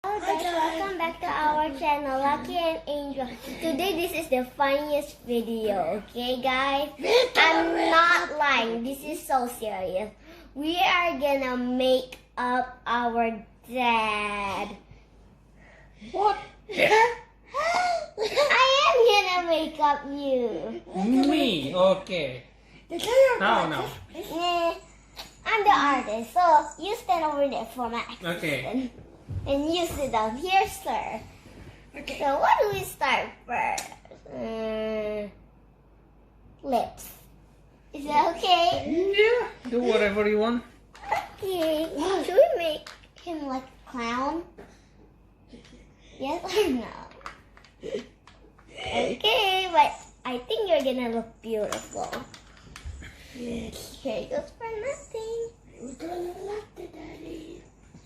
Hello guys, welcome back to our channel, Lucky and Angel. Today this is the funniest video, okay guys? I'm not lying, this is so serious. We are gonna make up our dad. What? I am gonna make up you. Me? Okay. No. I'm the artist, so you stand over there for my assistant. Okay. And you sit down here, sir. Okay. So what do we start first? Lips. Is that okay? Yeah. Do whatever you want. Okay. Should we make him like a clown? Yes or no? Okay, but I think you're gonna look beautiful. Yes. Here goes for nothing. We're gonna look the daddy.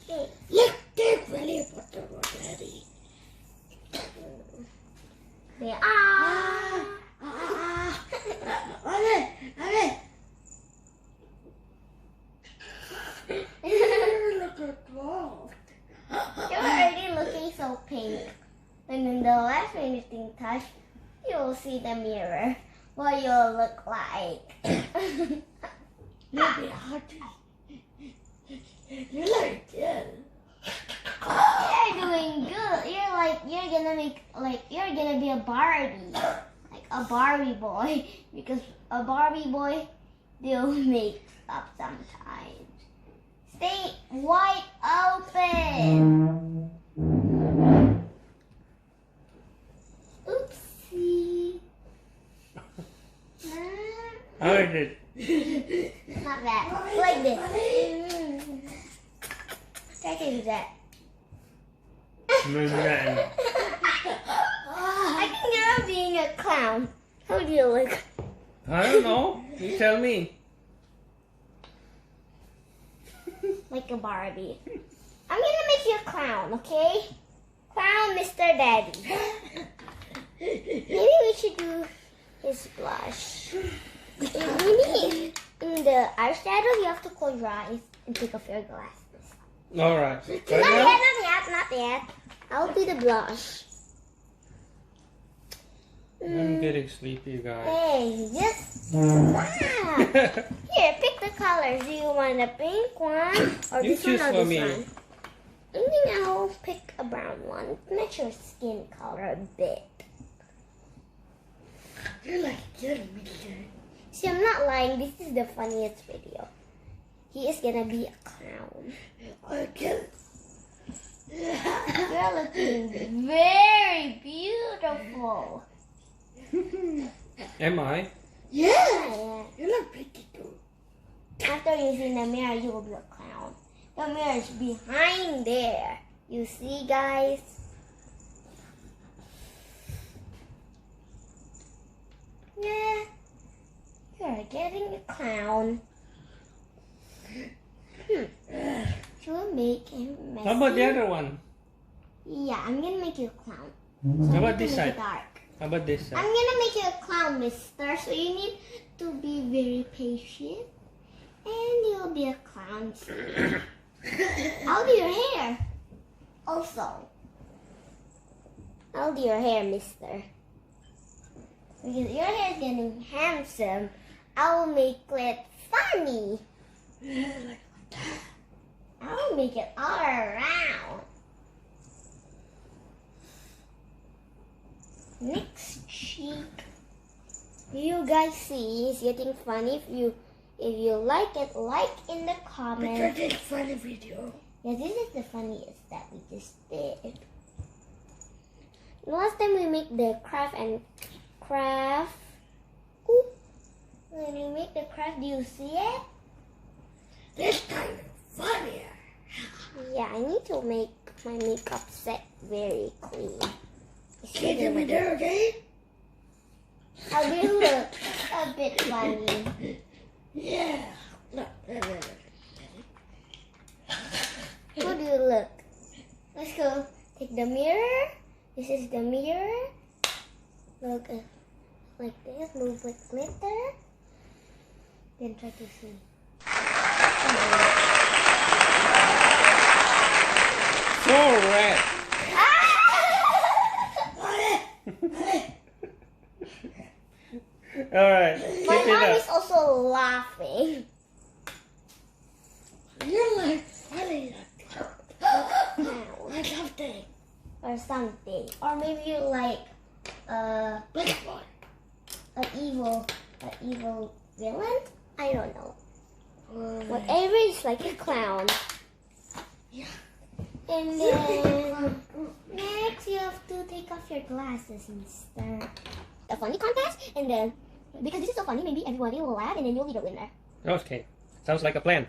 Okay. Look, they're really beautiful, daddy. They are. Look at that. You're already looking so pink. And in the last finishing touch, you will see the mirror. What you'll look like. Maybe hot. You like it? You're doing good. You're gonna be a Barbie. Like a Barbie boy. Because a Barbie boy, they'll make up sometimes. Stay wide open. Oopsie. How is it? Not bad. Like this. Try to do that. I think you're being a clown. How do you look? I don't know. You tell me. Like a Barbie. I'm gonna make you a clown, okay? Clown Mr. Daddy. Maybe we should do his blush. Maybe in the eyeshadow, you have to close your eyes and take off your glasses. Alright. Not yet. I'll do the blush. I'm getting sleepy, guys. Hey, just stop. Here, pick the colors. Do you want a pink one or You this one choose or for this me. one? I think I'll pick a brown one. Match your skin color a bit. You're like getting me there. See, I'm not lying. This is the funniest video. He is gonna be a clown. Okay. You're looking very beautiful. Am I? Yeah. You look pretty too. After you see the mirror, you will be a clown. The mirror is behind there. You see, guys? Yeah. You're getting a clown. Should we make him messy? How about the other one? Yeah, I'm gonna make you a clown. How about I'm this gonna make side? it dark. How about this I'm side? gonna make you a clown, mister. So you need to be very patient. And you'll be a clown. I'll do your hair. Also. I'll do your hair, mister. Because your hair is getting handsome. I'll make it funny. I'll make it all around. Next cheek. You guys see it's getting funny. If you like it, like in the comments. It's a funny video. Yeah, this is the funniest that we just did. Last time we make the craft. Oop. When we make the craft, do you see it? This time it's funnier. Yeah, I need to make my makeup set very clean. Can you do me there again? How do you look? A bit funny. Yeah. How do you look? Let's go. Take the mirror. This is the mirror. Look like this. Move with glitter. Then try to see. So red. something. or something. Or maybe you like Big one. an evil villain? I don't know. Uh, Whatever is like a clown. Yeah. And then next you have to take off your glasses and start the funny contest. And then because this is so funny, maybe everybody will laugh and then you'll be the winner. Okay, sounds like a plan.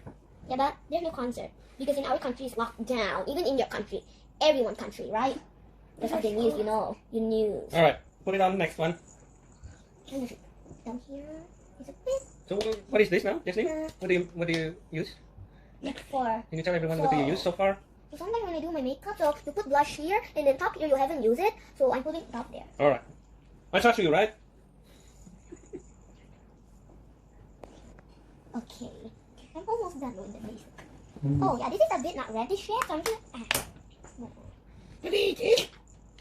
Yeah, but there's no concert because in our country it's locked down. Even in your country, everyone's country, right? That's what the news, you know. You news. All right, put it on next one. Down here is a bit So what is this now, Jesslyn? What do you use? for. Can you tell everyone what do you use so far? So sometimes when I do my makeup, so you put blush here and then top here you haven't used it, so I'm putting top there. All right, I trust you, right? Okay, I'm almost done with the base. Oh yeah, this is a bit not reddish yet, so I'm gonna. Can we eat it?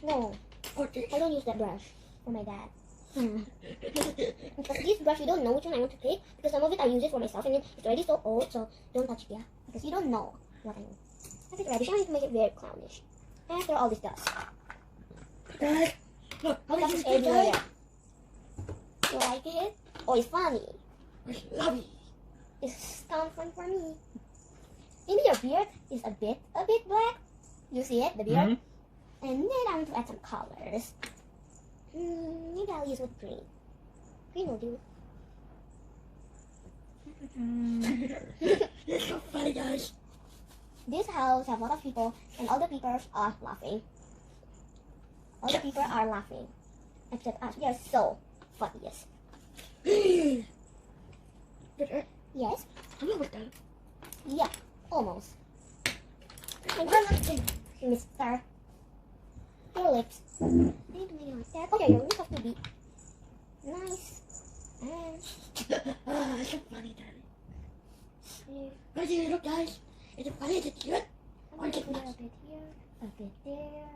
No, Or this? I don't use that brush for my dad. Because this brush, you don't know which one I want to pick. Because some of it I use it for myself, and then it's already so old, so don't touch it, yeah. Because you don't know what I mean. A bit reddish. I need to make it very clownish. After all this dust, Dad, look, how dust is is this everywhere. Dad? You like it? Oh, it's funny. I love you. It's kind of fun for me. Maybe your beard is a bit black. You see it, the beard? And then I want to add some colors. Maybe I'll use with green. Green will do. It's so funny, guys. This house have a lot of people, and all the people are laughing. All the people are laughing, except us. We are so funniest. But Yes? I'm almost done. Yeah, almost. And one last thing, Mr. Your lips. I need to make it like that. Oh yeah, your lips have to be nice. And It's so funny, Daddy. How do you look, guys? Is it funny? Is it cute? I'm gonna put it a bit here, a bit there,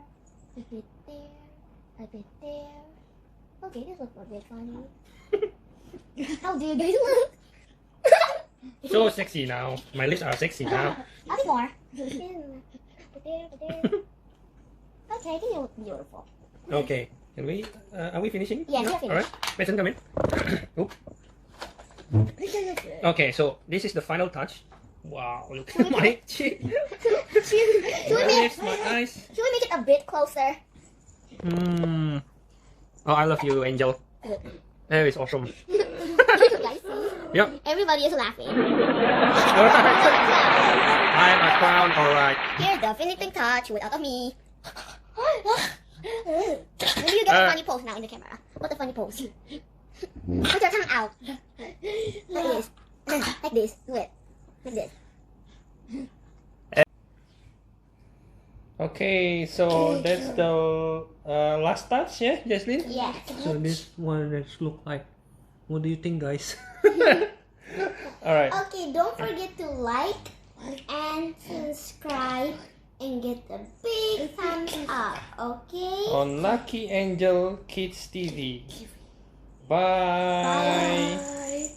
a bit there, a bit there. Okay, this looks a bit funny. How do you guys look? So sexy now. My lips are sexy now. A bit more. Put there, put there. Okay, I think you look beautiful. Okay, can we? Are we finishing? Yes, No? we're finished. All right, Mason, come in. Oop. I think it's good. Okay, so this is the final touch. Wow, look at my cheek. Should we My make lips, my eyes. should we make it a bit closer? Oh, I love you, Angel. That is awesome. Guys, see? Yep. Everybody is laughing. I'm a clown, alright. Here's the finishing touch without of me. Maybe you get a funny pose now in the camera. What's a funny pose? Put your tongue out. Like this. Like this. Do it. Like this. Okay, so that's the last touch, yeah, Jesslyn? Yes. So this one let's look like. What do you think, guys? Alright. Okay, don't forget to like and subscribe and get a big thumbs up, okay? On Lucky Angel Kids TV. Bye. Bye.